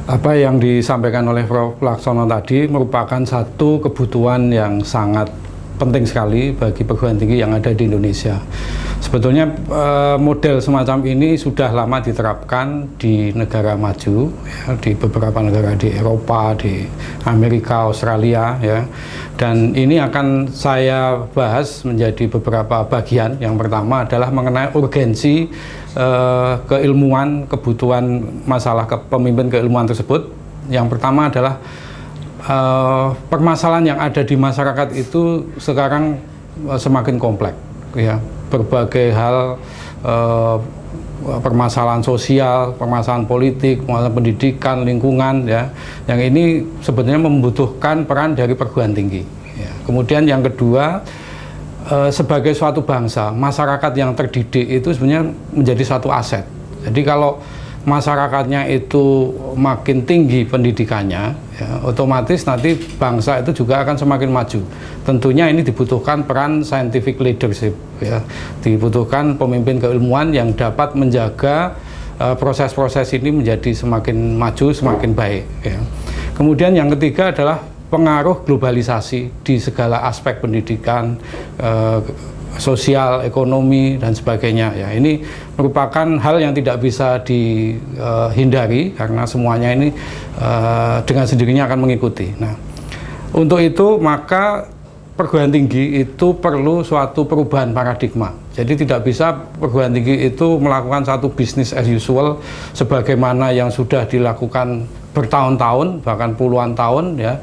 Apa yang disampaikan oleh Prof. Laksono tadi merupakan satu kebutuhan yang sangat penting sekali bagi perguruan tinggi yang ada di Indonesia. Sebetulnya model semacam ini sudah lama diterapkan di negara maju, ya, di beberapa negara di Eropa, di Amerika, Australia, ya. Dan ini akan saya bahas menjadi beberapa bagian. Yang pertama adalah mengenai urgensi keilmuan, kebutuhan masalah pemimpin keilmuan tersebut. Yang pertama adalah permasalahan yang ada di masyarakat itu sekarang semakin kompleks, ya. Berbagai hal, permasalahan sosial, permasalahan politik, permasalahan pendidikan, lingkungan, ya, yang ini sebetulnya membutuhkan peran dari perguruan tinggi, ya. Kemudian yang kedua, sebagai suatu bangsa, masyarakat yang terdidik itu sebenarnya menjadi suatu aset. Jadi kalau masyarakatnya itu makin tinggi pendidikannya, ya, otomatis nanti bangsa itu juga akan semakin maju. Tentunya ini dibutuhkan peran scientific leadership, ya. Dibutuhkan pemimpin keilmuan yang dapat menjaga proses-proses ini menjadi semakin maju, semakin baik, ya. Kemudian yang ketiga adalah pengaruh globalisasi di segala aspek pendidikan, sosial, ekonomi, dan sebagainya, ya. Ini merupakan hal yang tidak bisa dihindari karena semuanya ini dengan sendirinya akan mengikuti. Nah, untuk itu maka perguruan tinggi itu perlu suatu perubahan paradigma. Jadi tidak bisa perguruan tinggi itu melakukan satu business as usual sebagaimana yang sudah dilakukan bertahun-tahun, bahkan puluhan tahun, ya.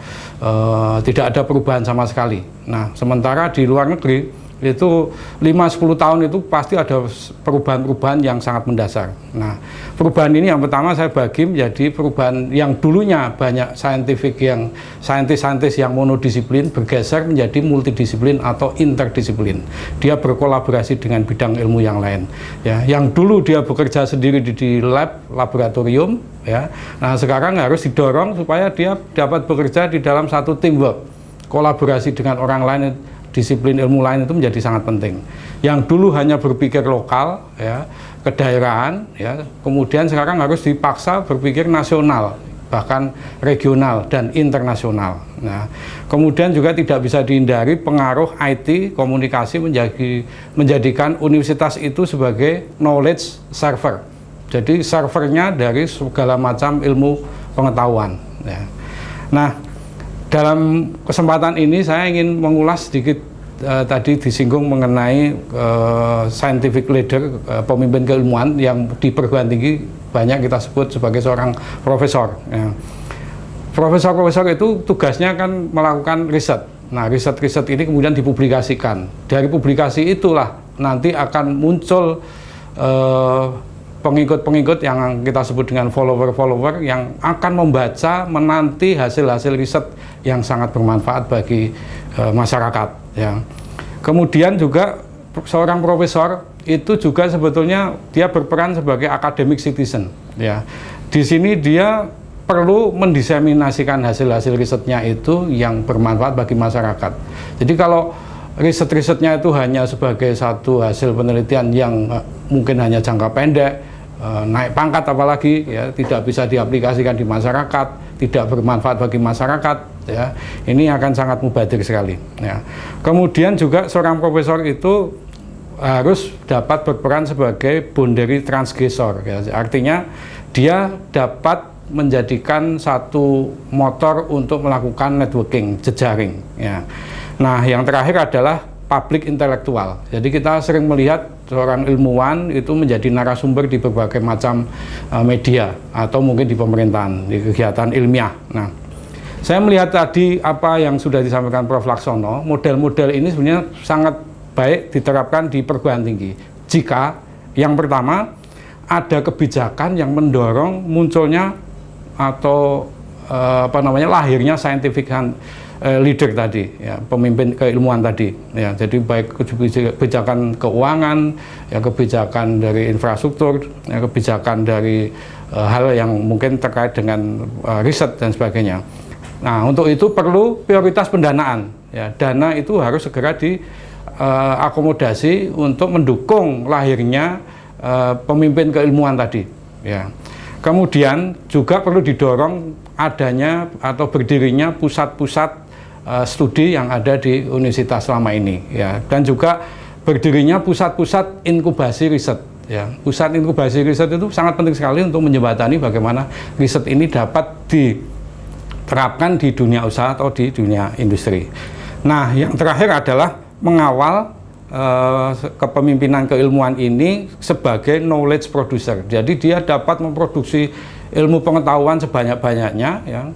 Tidak ada perubahan sama sekali. Nah, sementara di luar negeri itu 5-10 tahun itu pasti ada perubahan-perubahan yang sangat mendasar. Nah, perubahan ini yang pertama saya bagi menjadi perubahan yang dulunya banyak saintis-saintis yang monodisiplin bergeser menjadi multidisiplin atau interdisiplin. Dia berkolaborasi dengan bidang ilmu yang lain, ya. Yang dulu dia bekerja sendiri di laboratorium, ya. Nah, sekarang harus didorong supaya dia dapat bekerja di dalam satu teamwork, kolaborasi dengan orang lain. Disiplin ilmu lain itu menjadi sangat penting. Yang dulu hanya berpikir lokal, ya, kedaerahan, ya, kemudian sekarang harus dipaksa berpikir nasional, bahkan regional dan internasional. Nah, kemudian juga tidak bisa dihindari pengaruh IT, komunikasi menjadikan universitas itu sebagai knowledge server. Jadi servernya dari segala macam ilmu pengetahuan, ya. Nah, dalam kesempatan ini saya ingin mengulas sedikit tadi disinggung mengenai scientific leader, pemimpin keilmuan yang di perguruan tinggi banyak kita sebut sebagai seorang profesor, ya. Profesor-profesor itu tugasnya kan melakukan riset. Nah, riset-riset ini kemudian dipublikasikan. Dari publikasi itulah nanti akan muncul pengikut-pengikut yang kita sebut dengan follower-follower yang akan membaca, menanti hasil-hasil riset yang sangat bermanfaat bagi masyarakat, ya. Kemudian juga seorang profesor itu juga sebetulnya dia berperan sebagai academic citizen, ya. Di sini dia perlu mendiseminasikan hasil-hasil risetnya itu yang bermanfaat bagi masyarakat. Jadi kalau riset-risetnya itu hanya sebagai satu hasil penelitian yang mungkin hanya jangka pendek, naik pangkat apalagi, ya, tidak bisa diaplikasikan di masyarakat, tidak bermanfaat bagi masyarakat, ya, ini akan sangat mubadir sekali, ya. Kemudian juga seorang profesor itu harus dapat berperan sebagai boundary transgressor, ya. Artinya dia dapat menjadikan satu motor untuk melakukan networking, jejaring, ya. Nah, yang terakhir adalah publik intelektual. Jadi kita sering melihat seorang ilmuwan itu menjadi narasumber di berbagai macam media atau mungkin di pemerintahan, di kegiatan ilmiah. Nah, saya melihat tadi apa yang sudah disampaikan Prof. Laksono, model-model ini sebenarnya sangat baik diterapkan di perguruan tinggi. Jika yang pertama ada kebijakan yang mendorong munculnya atau lahirnya scientific leader tadi, ya, pemimpin keilmuan tadi, ya. Jadi baik kebijakan keuangan, ya, kebijakan dari infrastruktur, ya, kebijakan dari hal yang mungkin terkait dengan riset dan sebagainya. Nah, untuk itu perlu prioritas pendanaan, ya. Dana itu harus segera diakomodasi untuk mendukung lahirnya pemimpin keilmuan tadi, ya. Kemudian juga perlu didorong adanya atau berdirinya pusat-pusat studi yang ada di universitas selama ini, ya, dan juga berdirinya pusat-pusat inkubasi riset. Ya, pusat inkubasi riset itu sangat penting sekali untuk menjembatani bagaimana riset ini dapat diterapkan di dunia usaha atau di dunia industri. Nah, yang terakhir adalah mengawal kepemimpinan keilmuan ini sebagai knowledge producer. Jadi dia dapat memproduksi ilmu pengetahuan sebanyak-banyaknya, ya,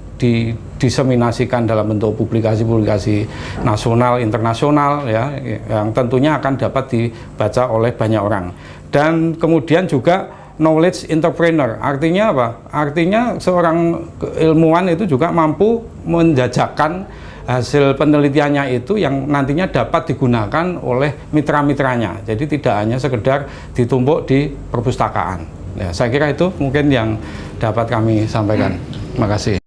diseminasikan dalam bentuk publikasi-publikasi nasional, internasional, ya, yang tentunya akan dapat dibaca oleh banyak orang. Dan kemudian juga knowledge entrepreneur, artinya apa? Artinya seorang ilmuwan itu juga mampu menjajakan hasil penelitiannya itu yang nantinya dapat digunakan oleh mitra-mitranya. Jadi tidak hanya sekedar ditumpuk di perpustakaan. Ya, saya kira itu mungkin yang dapat kami sampaikan. Terima kasih.